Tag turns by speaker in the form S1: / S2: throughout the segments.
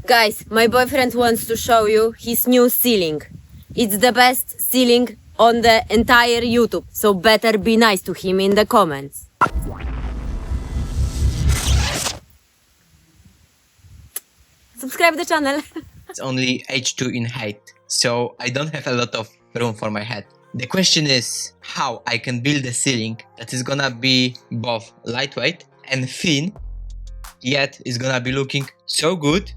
S1: Guys, my boyfriend wants to show you his new ceiling. It's the best ceiling on the entire YouTube, so better be nice to him in the comments. Subscribe the channel.
S2: It's only H2 in height, so I don't have a lot of room for my head. The question is how I can build a ceiling that is gonna be both lightweight and thin, yet is gonna be looking so good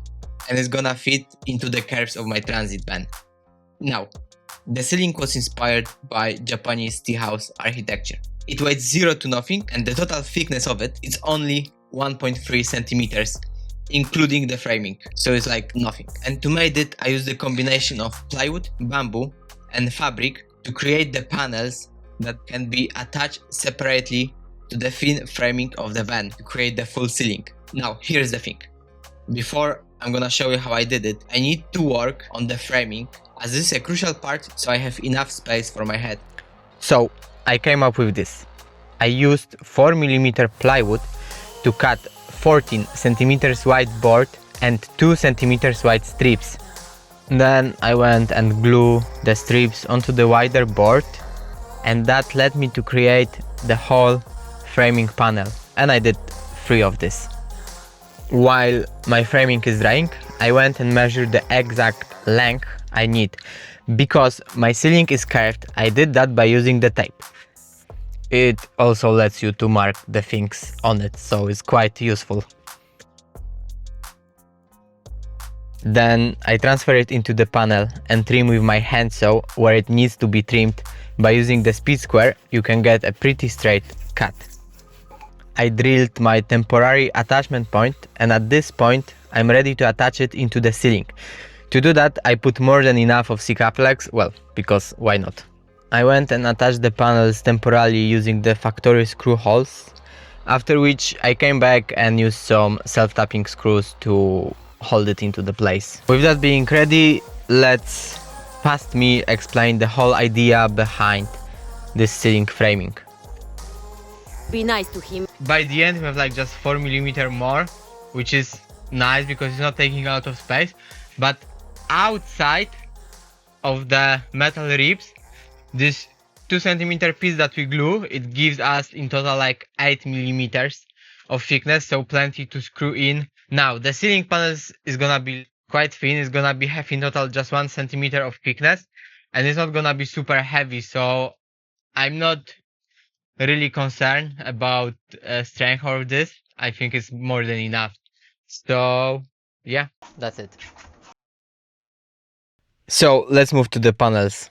S2: and is gonna fit into the curves of my transit van. Now, the ceiling was inspired by Japanese tea house architecture. It weighs 0 to nothing and the total thickness of it is only 1.3 centimeters, including the framing, so it's like nothing. And to make it, I used a combination of plywood, bamboo and fabric to create the panels that can be attached separately to the thin framing of the van to create the full ceiling. Now, here's the thing. Before I'm gonna show you how I did it, I need to work on the framing, as this is a crucial part so I have enough space for my head. So, I came up with this. I used 4mm plywood to cut 14 centimeters wide board and 2 centimeters wide strips. Then I went and glued the strips onto the wider board, and that led me to create the whole framing panel, and I did 3 of this. While my framing is drying, I went and measured the exact length I need. Because my ceiling is curved, I did that by using the tape. It also lets you to mark the things on it, so it's quite useful. Then I transfer it into the panel and trim with my handsaw where it needs to be trimmed. By using the speed square, you can get a pretty straight cut. I drilled my temporary attachment point, and at this point I'm ready to attach it into the ceiling. To do that, I put more than enough of C-Caplex, well, because why not? I went and attached the panels temporarily using the factory screw holes, after which I came back and used some self-tapping screws to hold it into the place. With that being ready, let's past me explain the whole idea behind this ceiling framing.
S1: Be nice to him.
S3: By the end we have like just 4mm more, which is nice because it's not taking a lot of space, but outside of the metal ribs, this 2cm piece that we glue, it gives us in total like 8mm of thickness, so plenty to screw in. Now the ceiling panels is gonna be quite thin, it's gonna be have in total just 1cm of thickness, and it's not gonna be super heavy, so I'm not really concerned about strength of this. I think it's more than enough. So yeah, that's it. So let's move to the panels.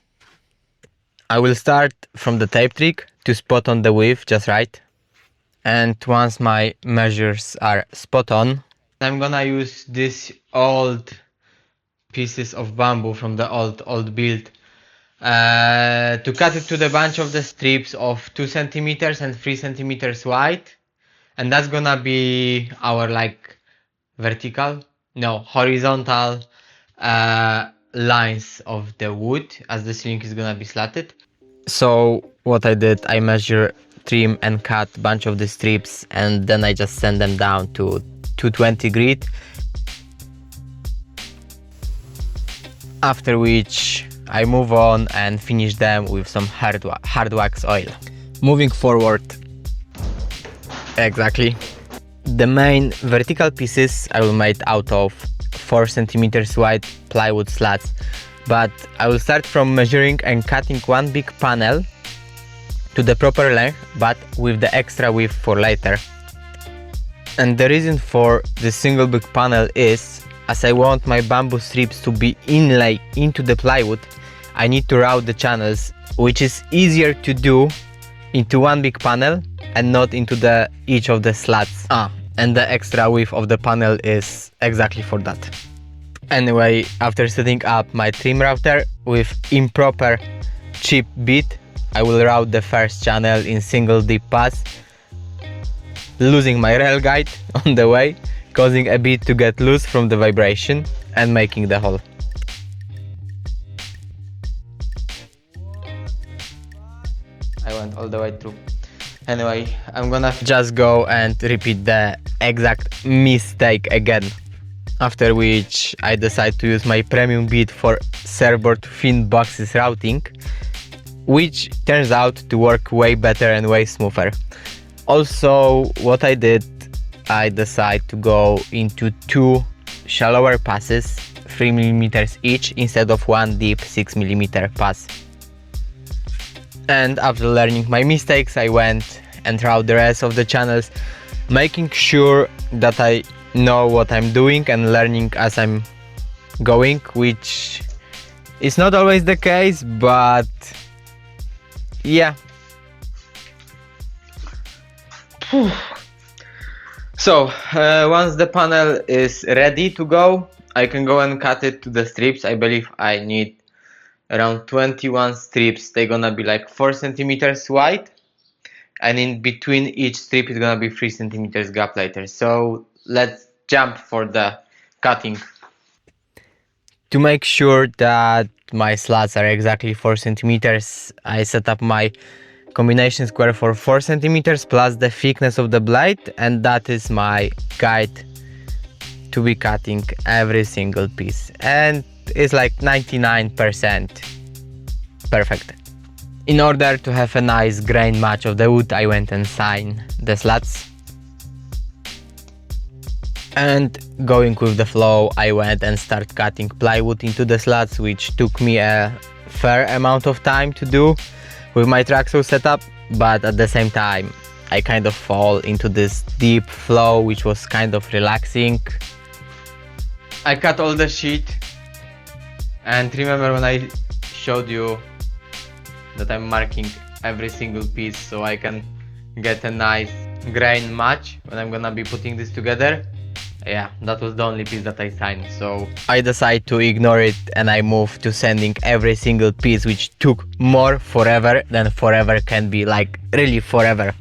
S3: I will start from the tape trick to spot on the width just right. And once my measures are spot on, I'm gonna use these old pieces of bamboo from the old build to cut it to the bunch of the strips of 2cm and 3cm wide. And that's gonna be our like horizontal lines of the wood, as the ceiling is gonna be slatted. So what I did, I measure, trim and cut a bunch of the strips, and then I just send them down to 220 grit. After which I move on and finish them with some hard wax oil. Moving forward. Exactly. The main vertical pieces I will make out of 4cm wide plywood slats, but I will start from measuring and cutting one big panel to the proper length, but with the extra width for later. And the reason for this single big panel is, as I want my bamboo strips to be inlaid into the plywood, I need to route the channels, which is easier to do into one big panel and not into each of the slats. And the extra width of the panel is exactly for that. Anyway, after setting up my trim router with improper cheap bit, I will route the first channel in single deep pass, losing my rail guide on the way, causing a bit to get loose from the vibration and making the hole. I went all the way through. Anyway, I'm gonna just go and repeat the exact mistake again. After which I decide to use my premium bit for server to thin boxes routing, which turns out to work way better and way smoother. Also, what I did, I decided to go into two shallower passes, 3mm each, instead of one deep 6mm pass. And after learning my mistakes, I went and throughout the rest of the channels, making sure that I know what I'm doing and learning as I'm going, which is not always the case, but yeah. So once the panel is ready to go, I can go and cut it to the strips. I believe I need around 21 strips. They're gonna be like 4 centimeters wide, and in between each strip is gonna be 3 centimeters gap later. So let's jump for the cutting. To make sure that my slats are exactly 4 centimeters, I set up my combination square for 4 centimeters plus the thickness of the blade, and that is my guide to be cutting every single piece, and it's like 99% perfect. In order to have a nice grain match of the wood, I went and signed the slats. And going with the flow, I went and started cutting plywood into the slats, which took me a fair amount of time to do with my tracksaw setup, but at the same time I kind of fall into this deep flow, which was kind of relaxing. I cut all the sheet, and remember when I showed you that I'm marking every single piece so I can get a nice grain match when I'm gonna be putting this together? Yeah, that was the only piece that I signed, so I decided to ignore it and I moved to sanding every single piece, which took more forever than forever can be, like really forever.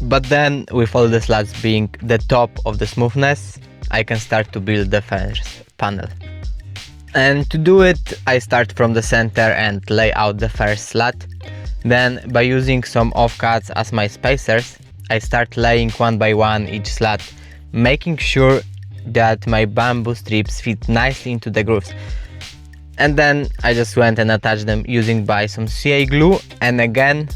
S3: But then, with all the slats being the top of the smoothness, I can start to build the first panel. And to do it, I start from the center and lay out the first slat. Then, by using some offcuts as my spacers, I start laying one by one each slat, making sure that my bamboo strips fit nicely into the grooves. And then I just went and attached them using by some CA glue, and again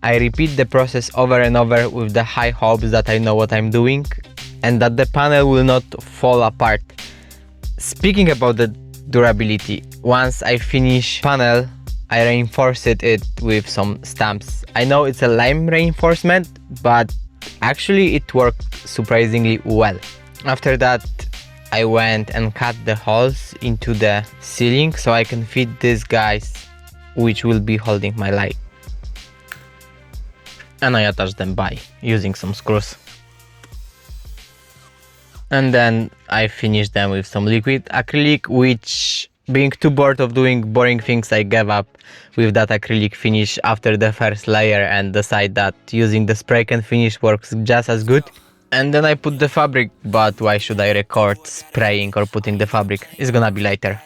S3: I repeat the process over and over with the high hopes that I know what I'm doing and that the panel will not fall apart. Speaking about the durability, once I finish panel, I reinforced it with some stamps. I know it's a lame reinforcement, but actually it worked surprisingly well. After that, I went and cut the holes into the ceiling so I can fit these guys, which will be holding my light. And I attached them by using some screws. And then I finished them with some liquid acrylic, which, being too bored of doing boring things, I gave up with that acrylic finish after the first layer and decided that using the spray can finish works just as good. And then I put the fabric, but why should I record spraying or putting the fabric? It's gonna be later.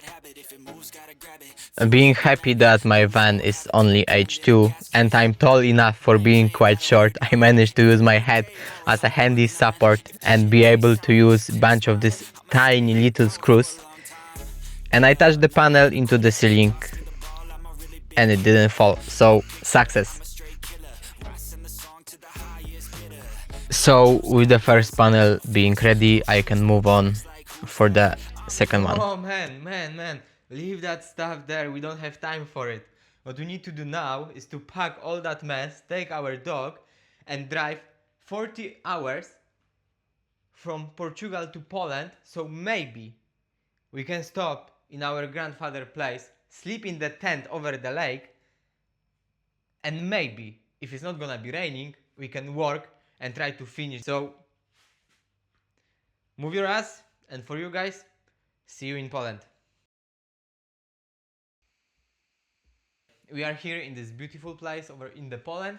S3: Being happy that my van is only H2 and I'm tall enough for being quite short, I managed to use my head as a handy support and be able to use a bunch of these tiny little screws. And I touched the panel into the ceiling and it didn't fall, so success. So with the first panel being ready, I can move on for the second one. Oh man, leave that stuff there, we don't have time for it. What we need to do now is to pack all that mess, take our dog and drive 40 hours from Portugal to Poland, so maybe we can stop in our grandfather's place, sleep in the tent over the lake, and maybe, if it's not gonna be raining, we can work and try to finish. So move your ass, and for you guys, see you in Poland. We are here in this beautiful place over in the Poland,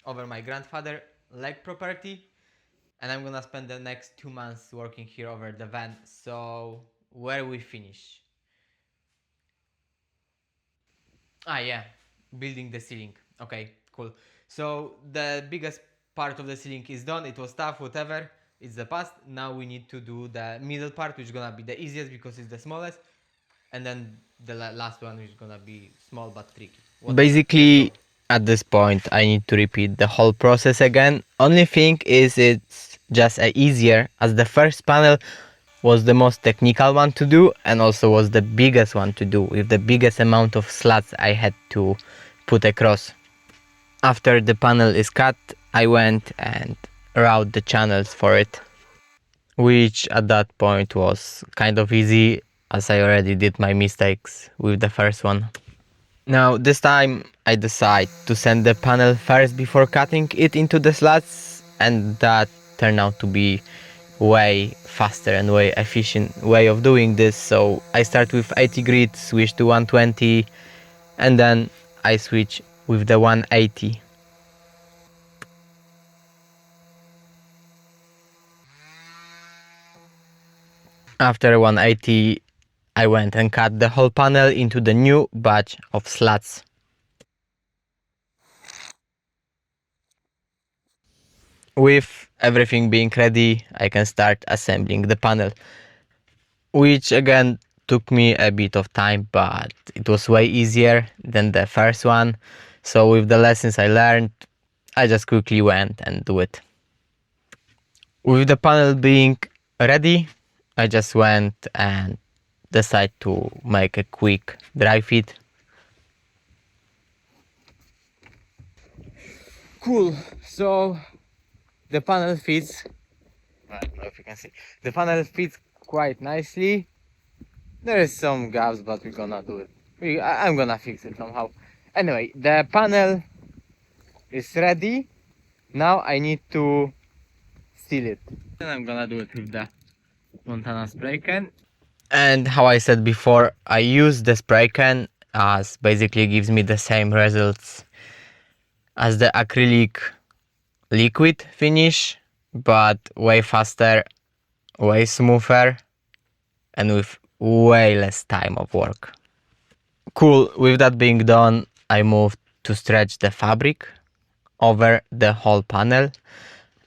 S3: over my grandfather lake property, and I'm gonna spend the next 2 months working here over the van. So where we finish? Ah yeah, building the ceiling. Okay, cool. So the biggest part of the ceiling is done. It was tough, whatever. it's the past. Now we need to do the middle part, which is gonna be the easiest because it's the smallest, and then the last one is gonna be small but tricky. Basically, at this point, I need to repeat the whole process again. Only thing is, it's just easier, as the first panel was the most technical one to do and also was the biggest one to do, with the biggest amount of slats I had to put across. After the panel is cut, I went and route the channels for it, which at that point was kind of easy, as I already did my mistakes with the first one. Now this time I decide to send the panel first before cutting it into the slats, and that turned out to be way faster and way efficient way of doing this. So I start with 80 grid, switch to 120, and then I switch with the 180. After 180, I went and cut the whole panel into the new batch of slats. With everything being ready, I can start assembling the panel, which again took me a bit of time, but it was way easier than the first one. So with the lessons I learned, I just quickly went and do it. With the panel being ready, I just went and decided to make a quick dry fit. Cool, so the panel fits, I don't know if you can see, the panel fits quite nicely. There is some gaps, but we're gonna do it. I'm gonna fix it somehow. Anyway, the panel is ready. Now I need to seal it. And I'm gonna do it with the Montana spray can. And how I said before, I use the spray can as basically gives me the same results as the acrylic liquid finish, but way faster, way smoother, and with way less time of work. Cool, with that being done, I moved to stretch the fabric over the whole panel,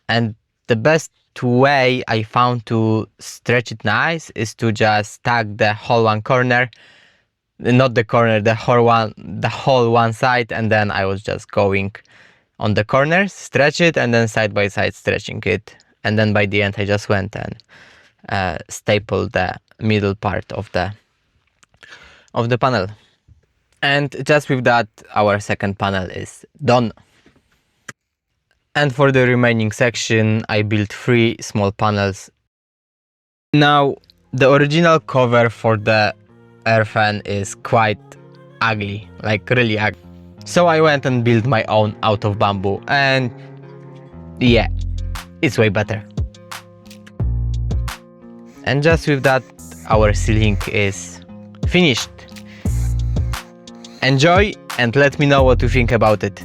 S3: and the best way I found to stretch it nice is to just stack the whole one corner, not the corner, the whole one side, and then I was just going on the corners, stretch it, and then side by side stretching it, and then by the end I just went and stapled the middle part of the panel. And just with that, our second panel is done. And for the remaining section, I built 3 small panels. Now, the original cover for the air fan is quite ugly, like really ugly. So I went and built my own out of bamboo, and yeah, it's way better. And just with that, our ceiling is finished. Enjoy and let me know what you think about it.